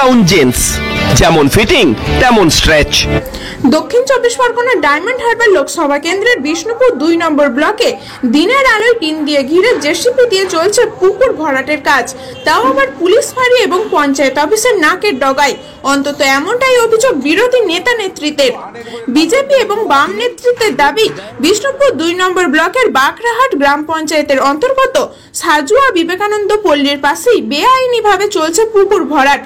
Gown jeans, যেমন fitting তেমন stretch. দক্ষিণ চব্বিশ পরগনার ডায়মন্ড হারবার লোকসভা কেন্দ্রের বিষ্ণুপুর 2 নম্বর ব্লকে দিনের আলোয় টিন দিয়ে ঘিরে জেসিপি দিয়ে চলছে পুকুর ভরাটের কাজ, তাও আবার পুলিশ ফাঁড়ি এবং পঞ্চায়েত অফিসের নাকের ডগায়। অন্তত এমনটাই অভিযোগ বিরোধী নেতা নেতৃত্বের। বিজেপি এবং বাম নেতৃত্বের দাবি, বিষ্ণুপুর 2 নম্বর ব্লকের বাকরাহাট গ্রাম পঞ্চায়েতের অন্তর্গত সাজুয়া বিবেকানন্দ পল্লীর পাশেই বেআইনিভাবে চলছে পুকুর ভরাট।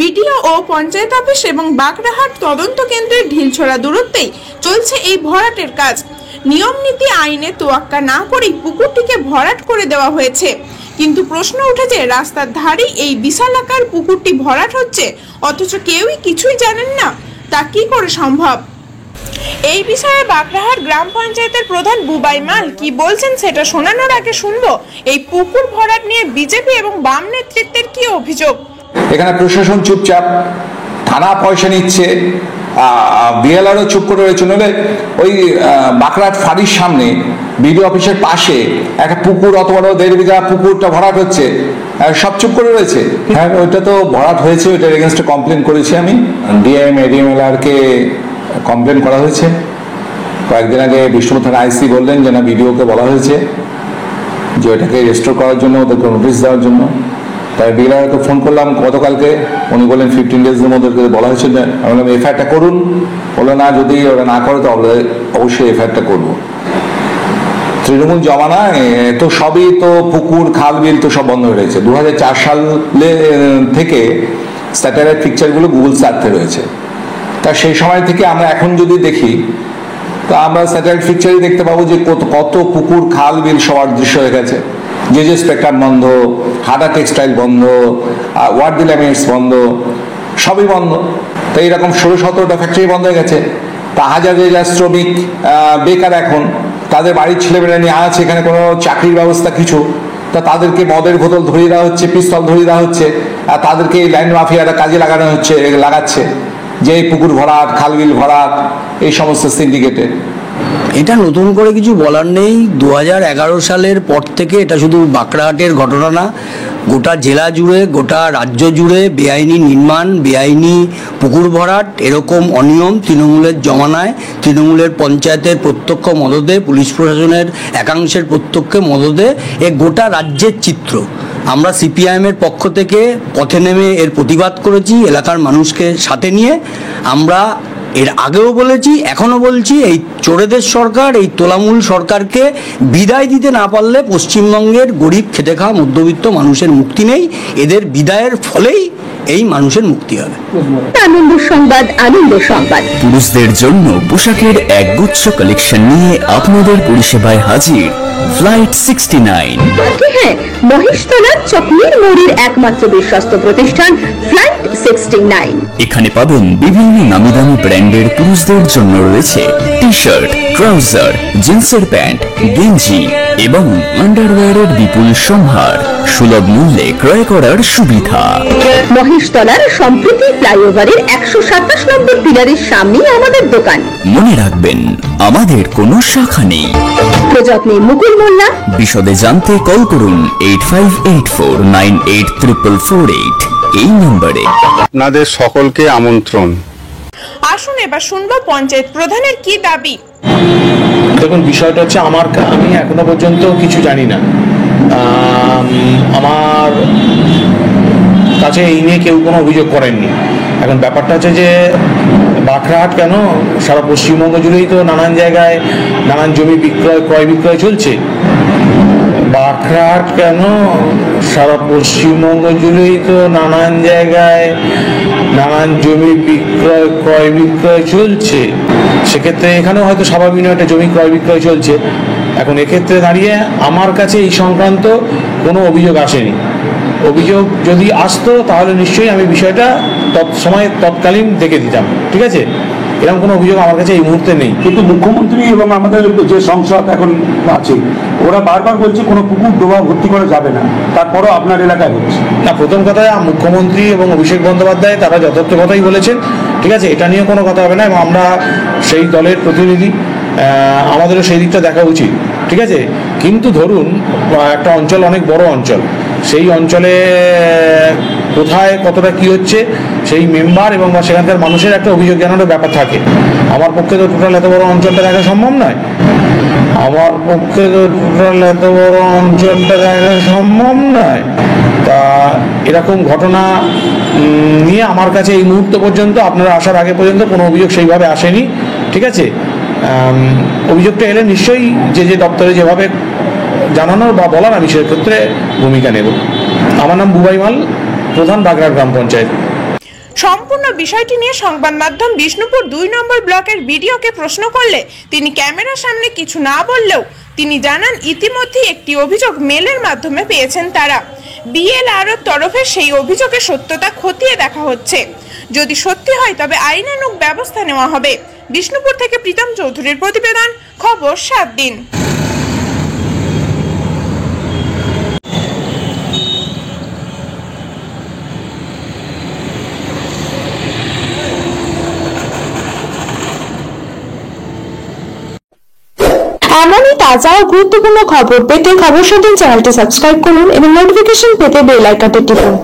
বিডিও ও পঞ্চায়েত অফিস এবং বাকরাহাট তদন্ত কেন্দ্রের ঢিলছোড়া দূরত্বেই চলছে এই ভরাটের কাজ। নিয়ম নীতি আইনে তোয়াক্কা না করেই পুকুরটিকে ভরাট করে দেওয়া হয়েছে। কিন্তু প্রশ্ন উঠেছে, রাস্তার ধারেই এই বিশালাকার পুকুরটি ভরাট হচ্ছে, অথচ কেউই কিছুই জানেন না, তা কি করে সম্ভব? এই বিষয়ে বাকরাহাট গ্রাম পঞ্চায়েতের প্রধান বুবাই মাল কি বলছেন সেটা শোনানোর আগে শুনবো এই পুকুর ভরাট নিয়ে বিজেপি এবং বাম নেতৃত্বের কি অভিযোগ। এখানে প্রশাসন চুপচাপ, থানা পয়সা নিচ্ছে, বিএলআরও চুপ করে রয়েছে। নইলে ওই বাকরাহাট ফাঁড়ির সামনে বিডিও অফিসের পাশে একটা পুকুর, অত বড় 1.5 বিঘা পুকুরটা ভরাট হচ্ছে, সব চুপ করে রয়েছে। হ্যাঁ, ওইটা তো ভরাট হয়েছে, ওইটার এগেনস্টে কমপ্লেন করেছি আমি। ডিএম এডিএমএলআরকে কমপ্লেন করা হয়েছে। কয়েকদিন আগে বিষ্ণুপুর থানা আইসি বললেন যে না, বিডিওকে বলা হয়েছে যে ওইটাকে রেস্টোর করার জন্য, ওদেরকে নোটিশ দেওয়ার জন্য। তাই বিএলআরকে ফোন করলাম গতকালকে, উনি বললেন 15 ডেজের মধ্যে বলা হয়েছে। আমি বললাম এফআইআরটা করুন, বললো না, যদি ওরা না করে তাহলে অবশ্যই এফআইআরটা করবো। তৃণমূল জমানায় তো সবই তো পুকুর খাল বিল তো সব বন্ধ হয়ে রয়েছে। 2004 সালে থেকে স্যাটেলাইট পিকচারগুলো গুগল সার্চে রয়েছে। তা সেই সময় থেকে আমরা এখন যদি দেখি, তো আমরা স্যাটেলাইট পিকচারই দেখতে পাবো যে কত পুকুর খাল বিল সবার দৃশ্য হয়ে গেছে। যে স্পেকট্রাম বন্ধ, হাডা টেক্সটাইল বন্ধ, ওয়ার্ড ল্যামিনেটস বন্ধ, সবই বন্ধ। তো এইরকম 16-17টা ফ্যাক্টরি বন্ধ হয়ে গেছে। তা হাজার শ্রমিক বেকার এখন, তাদের বাড়ির ছেলেমেয়েরা নিয়ে আছে, এখানে কোনো চাকরির ব্যবস্থা কিছু। তা তাদেরকে মদের বোতল ধরিয়ে দেওয়া হচ্ছে, পিস্তল ধরিয়ে দেওয়া হচ্ছে, আর তাদেরকে এই ল্যান্ড মাফিয়ারা কাজে লাগাচ্ছে যে এই পুকুর ভরাট, খালবিল ভরাট, এই সমস্ত সিন্ডিকেটে। এটা নতুন করে কিছু বলার নেই। 2011 সালের পর থেকে এটা শুধু বাকরাহাটের ঘটনা না, গোটা জেলা জুড়ে, গোটা রাজ্য জুড়ে বেআইনি নির্মাণ, বেআইনি পুকুর ভরাট, এরকম অনিয়ম তৃণমূলের জমানায়, তৃণমূলের পঞ্চায়েতের প্রত্যক্ষ মদদে, পুলিশ প্রশাসনের একাংশের প্রত্যক্ষ মদদে এ গোটা রাজ্যের চিত্র। আমরা সিপিআইএমের পক্ষ থেকে পথে নেমে এর প্রতিবাদ করেছি, এলাকার মানুষকে সাথে নিয়ে। আমরা এর আগেও বলেছি, এখনও বলছি, এই চোরেদের সরকার, এই তোলামূল সরকারকে বিদায় দিতে না পারলে পশ্চিমবঙ্গের গরিব খেটে খাওয়া মধ্যবিত্ত মানুষের মুক্তি নেই। এদের বিদায়ের ফলেই এই মানুষের মুক্তি হবে। আনন্দ সংবাদ, আনন্দ সংবাদ। পুরুষদের জন্য পোশাকের একগুচ্ছ কালেকশন নিয়ে আপনাদের পরিষেবায় হাজির ফ্লাইট 69। হ্যাঁ, মহেশতলা চকমির মোড়ের একমাত্র বিশ্বস্ত প্রতিষ্ঠান ফ্লাইট 69। এখানে পাবেন বিভিন্ন নামি দামি ব্র্যান্ডের পুরুষদের জন্য রয়েছে টি শার্ট, ট্রাউজার, জিন্সের প্যান্ট, গেঞ্জি এবং আন্ডারওয়্যারের বিপুল সম্ভার, সুলভ মূল্যে ক্রয় করার সুবিধা। মহেশতলার সম্প্রতি ফ্লাইওভারের 127 নম্বর পিলারের সামনেই আমাদের দোকান। মনে রাখবেন, আমাদের কোনো শাখা নেই। প্রযত্নে মুকুল মোল্লা। বিশদে জানতে কল করুন 8584984448 এই নম্বরে। আপনাদের সকলকে আমন্ত্রণ। আসুন এবার শুনবো পঞ্চায়েত প্রধানের কি দাবি। দেখুন, বিষয়টা হচ্ছে আমি এখনো পর্যন্ত কিছু জানি না। আমার কাছে এই নিয়ে কেউ কোনো অভিযোগ করেননি। এখন ব্যাপারটা হচ্ছে যে বাকরাহাট কেন, সারা পশ্চিমবঙ্গ জুড়েই তো নানান জায়গায় নানান জমি ক্রয় বিক্রয় চলছে। বাকরাহাট কেন, সারা পশ্চিমবঙ্গ জুড়েই তো নানান জায়গায় নানান জমি ক্রয় বিক্রয় চলছে। সেক্ষেত্রে এখানেও হয়তো স্বাভাবিক একটা জমি ক্রয় বিক্রয় চলছে। এখন এক্ষেত্রে দাঁড়িয়ে আমার কাছে এই সংক্রান্ত কোনো অভিযোগ আসেনি। অভিযোগ যদি আসতো তাহলে নিশ্চয়ই আমি বিষয়টা তৎকালীন দেখে দিতাম। ঠিক আছে, এরকম কোনো অভিযোগ আমার কাছে এই মুহূর্তে নেই। কিন্তু মুখ্যমন্ত্রী এবং আমাদের যে সংসদ এখন আছে, ওরা বারবার বলছে কোনো পুকুর ডোবা ভর্তি করা যাবে না, তারপরও আপনার এলাকায় হচ্ছে না। প্রথম কথা, মুখ্যমন্ত্রী এবং অভিষেক বন্দ্যোপাধ্যায় তারা যথার্থ কথাই বলেছেন। ঠিক আছে, এটা নিয়ে কোনো কথা হবে না, এবং আমরা সেই দলের প্রতিনিধি, আমাদেরও সেই দিকটা দেখা উচিত। ঠিক আছে, কিন্তু ধরুন একটা অঞ্চল অনেক বড় অঞ্চল, সেই অঞ্চলে কোথায় কতটা কি হচ্ছে সেই মেম্বার এবং বা সেখানকার মানুষের একটা অভিযোগ জানানোর ব্যাপার থাকে। আমার পক্ষে তো টোটাল এত বড় অঞ্চলটা দেখা সম্ভব নয়, তা এরকম ঘটনা নিয়ে আমার কাছে এই মুহূর্ত পর্যন্ত, আপনারা আসার আগে পর্যন্ত কোনো অভিযোগ সেইভাবে আসেনি। ঠিক আছে, অভিযোগটা এলে নিশ্চয়ই যে দপ্তরে যেভাবে জানানোর বা বলার আমি সেক্ষেত্রে ভূমিকা নেব। আমার নাম বুবাই মাল, প্রধান বাগড়াট গ্রাম পঞ্চায়েত। সম্পূর্ণ বিষয়টি নিয়ে সংবাদ মাধ্যম বিষ্ণুপুর 2 নম্বর ব্লকের বিডিওকে প্রশ্ন করলে তিনি ক্যামেরার সামনে কিছু না বললেও তিনি জানান ইতিমধ্যে একটি অভিযোগ মেলের মাধ্যমে পেয়েছেন তারা। বিএলআরওর তরফে সেই অভিযোগের সত্যতা খতিয়ে দেখা হচ্ছে, যদি সত্যি হয় তবে আইনানুগ ব্যবস্থা নেওয়া হবে। বিষ্ণুপুর থেকে প্রীতম চৌধুরীর প্রতিবেদন, খবর 7 দিন। এমনই তাজা ও গুরুত্বপূর্ণ খবর পেতে খবর 7 দিন চ্যানেলটি সাবস্ক্রাইব করুন এবং নোটিফিকেশন পেতে বেল আইকনটি টিপুন।